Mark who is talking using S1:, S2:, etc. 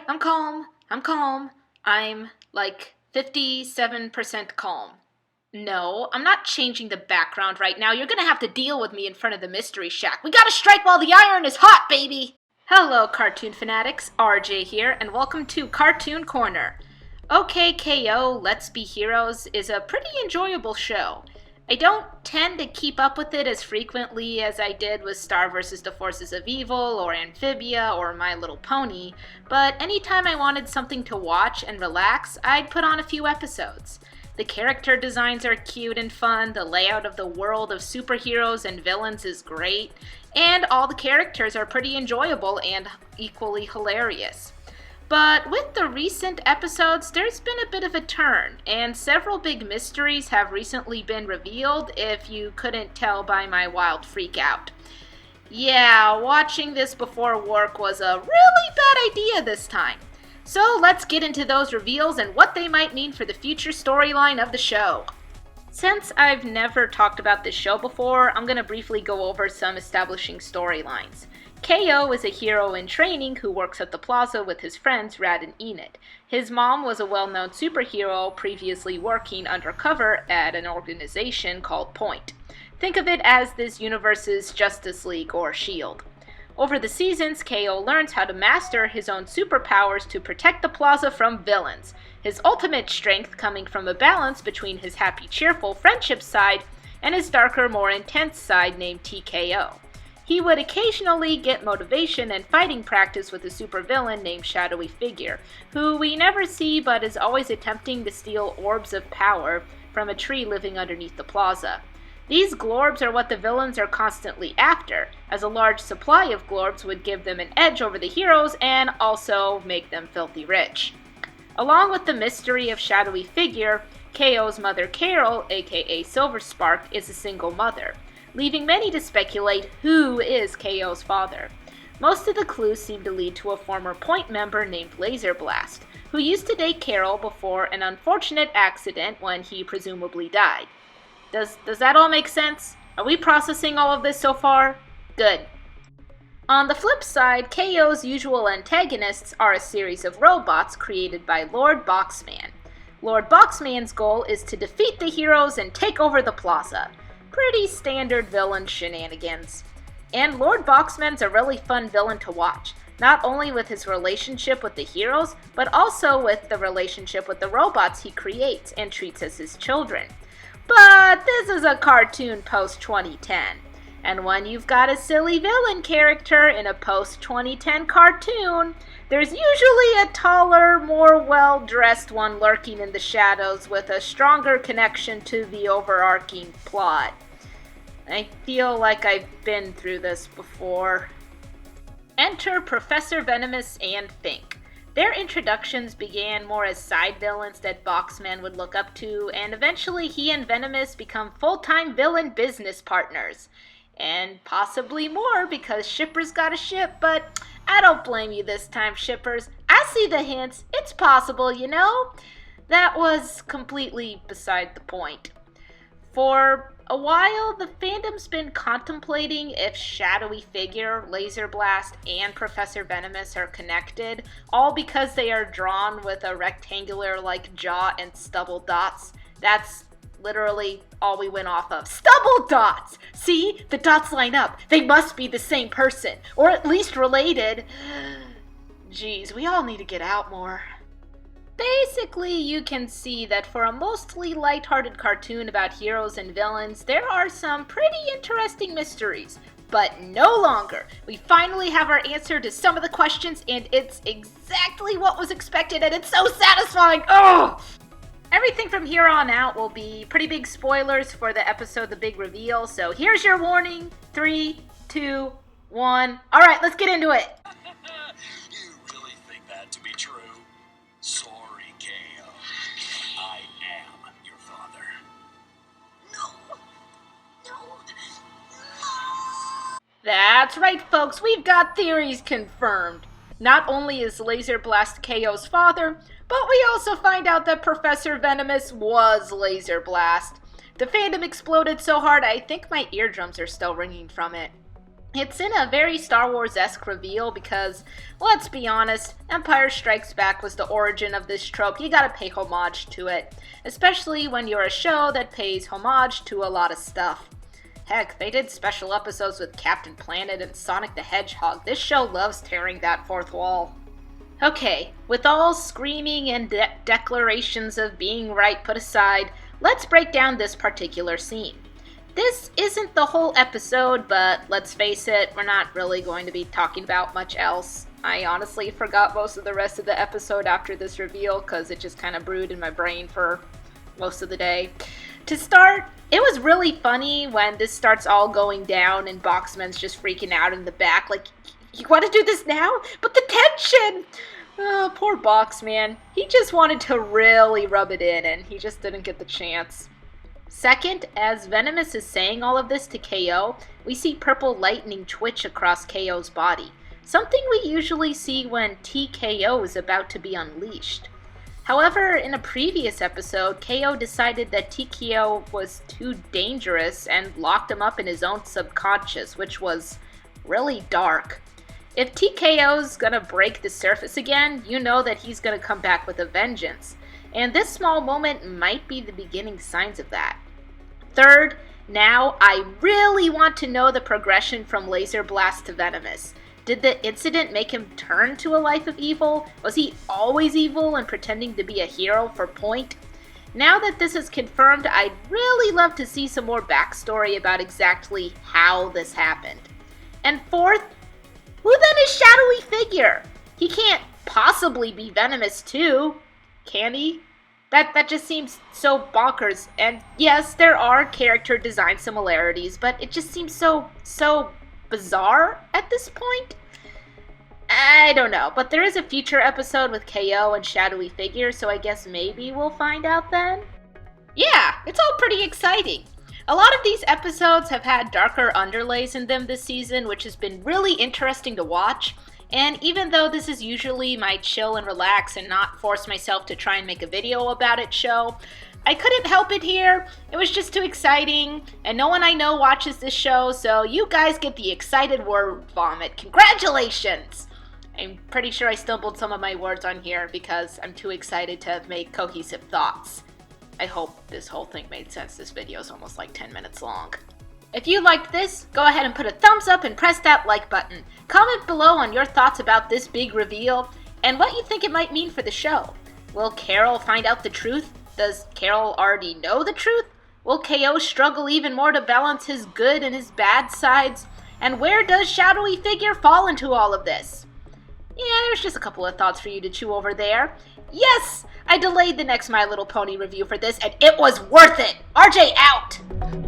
S1: I'm calm. I'm like 57% calm. No, I'm not changing the background right now. You're gonna have to deal with me in front of the Mystery Shack. We gotta strike while the iron is hot, baby! Hello, cartoon fanatics. RJ here, and welcome to Cartoon Corner. OK KO, Let's Be Heroes is a pretty enjoyable show. I don't tend to keep up with it as frequently as I did with Star vs. the Forces of Evil, or Amphibia, or My Little Pony, but anytime I wanted something to watch and relax, I'd put on a few episodes. The character designs are cute and fun, the layout of the world of superheroes and villains is great, and all the characters are pretty enjoyable and equally hilarious. But with the recent episodes, there's been a bit of a turn, and several big mysteries have recently been revealed, if you couldn't tell by my wild freak out. Yeah, watching this before work was a really bad idea this time. So let's get into those reveals and what they might mean for the future storyline of the show. Since I've never talked about this show before, I'm going to briefly go over some establishing storylines. KO is a hero in training who works at the plaza with his friends Rad and Enid. His mom was a well-known superhero previously working undercover at an organization called Point. Think of it as this universe's Justice League or S.H.I.E.L.D. Over the seasons, KO learns how to master his own superpowers to protect the plaza from villains, his ultimate strength coming from a balance between his happy, cheerful friendship side and his darker, more intense side named TKO. He would occasionally get motivation and fighting practice with a supervillain named Shadowy Figure, who we never see but is always attempting to steal orbs of power from a tree living underneath the plaza. These glorbs are what the villains are constantly after, as a large supply of glorbs would give them an edge over the heroes and also make them filthy rich. Along with the mystery of Shadowy Figure, KO's mother Carol, aka Silver Spark, is a single mother, leaving many to speculate who is KO's father. Most of the clues seem to lead to a former Point member named Laser Blast, who used to date Carol before an unfortunate accident when he presumably died. Does that all make sense? Are we processing all of this so far? Good. On the flip side, KO's usual antagonists are a series of robots created by Lord Boxman. Lord Boxman's goal is to defeat the heroes and take over the plaza. Pretty standard villain shenanigans. And Lord Boxman's a really fun villain to watch, not only with his relationship with the heroes, but also with the relationship with the robots he creates and treats as his children. But this is a cartoon post-2010, and when you've got a silly villain character in a post-2010 cartoon, there's usually a taller, more well-dressed one lurking in the shadows with a stronger connection to the overarching plot. I feel like I've been through this before. Enter Professor Venomous and Fink. Their introductions began more as side villains that Boxman would look up to, and eventually he and Venomous become full-time villain business partners. And possibly more because shippers gotta ship, but I don't blame you this time, shippers. I see the hints. It's possible, you know? That was completely beside the point. For a while, the fandom's been contemplating if Shadowy Figure, Laser Blast, and Professor Venomous are connected, all because they are drawn with a rectangular-like jaw and stubble dots. That's literally all we went off of. Stubble dots! See? The dots line up. They must be the same person, or at least related. Jeez, we all need to get out more. Basically, you can see that for a mostly lighthearted cartoon about heroes and villains, there are some pretty interesting mysteries. But no longer. We finally have our answer to some of the questions, and it's exactly what was expected, and it's so satisfying! Ugh! Everything from here on out will be pretty big spoilers for the episode The Big Reveal, so here's your warning. 3, 2, 1. Alright, let's get into it!
S2: You really think that to be true? Sorry, KO. I am your father. No.
S1: That's right, folks. We've got theories confirmed. Not only is Laser Blast KO's father, but we also find out that Professor Venomous was Laser Blast. The fandom exploded so hard I think my eardrums are still ringing from it. It's in a very Star Wars-esque reveal because, let's be honest, Empire Strikes Back was the origin of this trope. You gotta pay homage to it, especially when you're a show that pays homage to a lot of stuff. Heck, they did special episodes with Captain Planet and Sonic the Hedgehog. This show loves tearing that fourth wall. Okay, with all screaming and declarations of being right put aside, let's break down this particular scene. This isn't the whole episode, but let's face it, we're not really going to be talking about much else. I honestly forgot most of the rest of the episode after this reveal because it just kind of brewed in my brain for most of the day. To start, it was really funny when this starts all going down and Boxman's just freaking out in the back, like, you want to do this now? But the tension! Oh, poor Boxman. He just wanted to really rub it in and he just didn't get the chance. Second, as Venomous is saying all of this to KO, we see purple lightning twitch across KO's body, something we usually see when TKO is about to be unleashed. However, in a previous episode, KO decided that TKO was too dangerous and locked him up in his own subconscious, which was really dark. If TKO's gonna break the surface again, you know that he's gonna come back with a vengeance, and this small moment might be the beginning signs of that. Third, now I really want to know the progression from Laser Blast to Venomous. Did the incident make him turn to a life of evil? Was he always evil and pretending to be a hero for point? Now that this is confirmed, I'd really love to see some more backstory about exactly how this happened. And fourth, who then is Shadowy Figure? He can't possibly be Venomous too, can he? That just seems so bonkers. And yes, there are character design similarities, but it just seems so bizarre at this point. I don't know, but there is a future episode with KO and Shadowy Figure, so I guess maybe we'll find out then. Yeah, it's all pretty exciting. A lot of these episodes have had darker underlays in them this season, which has been really interesting to watch. And even though this is usually my chill and relax and not force myself to try and make a video about it show, I couldn't help it here. It was just too exciting, and no one I know watches this show, so you guys get the excited word vomit. Congratulations! I'm pretty sure I stumbled some of my words on here because I'm too excited to make cohesive thoughts. I hope this whole thing made sense. This video is almost like 10 minutes long. If you liked this, go ahead and put a thumbs up and press that like button. Comment below on your thoughts about this big reveal and what you think it might mean for the show. Will Carol find out the truth? Does Carol already know the truth? Will KO struggle even more to balance his good and his bad sides? And where does Shadowy Figure fall into all of this? Yeah, there's just a couple of thoughts for you to chew over there. Yes! I delayed the next My Little Pony review for this, and it was worth it! RJ out!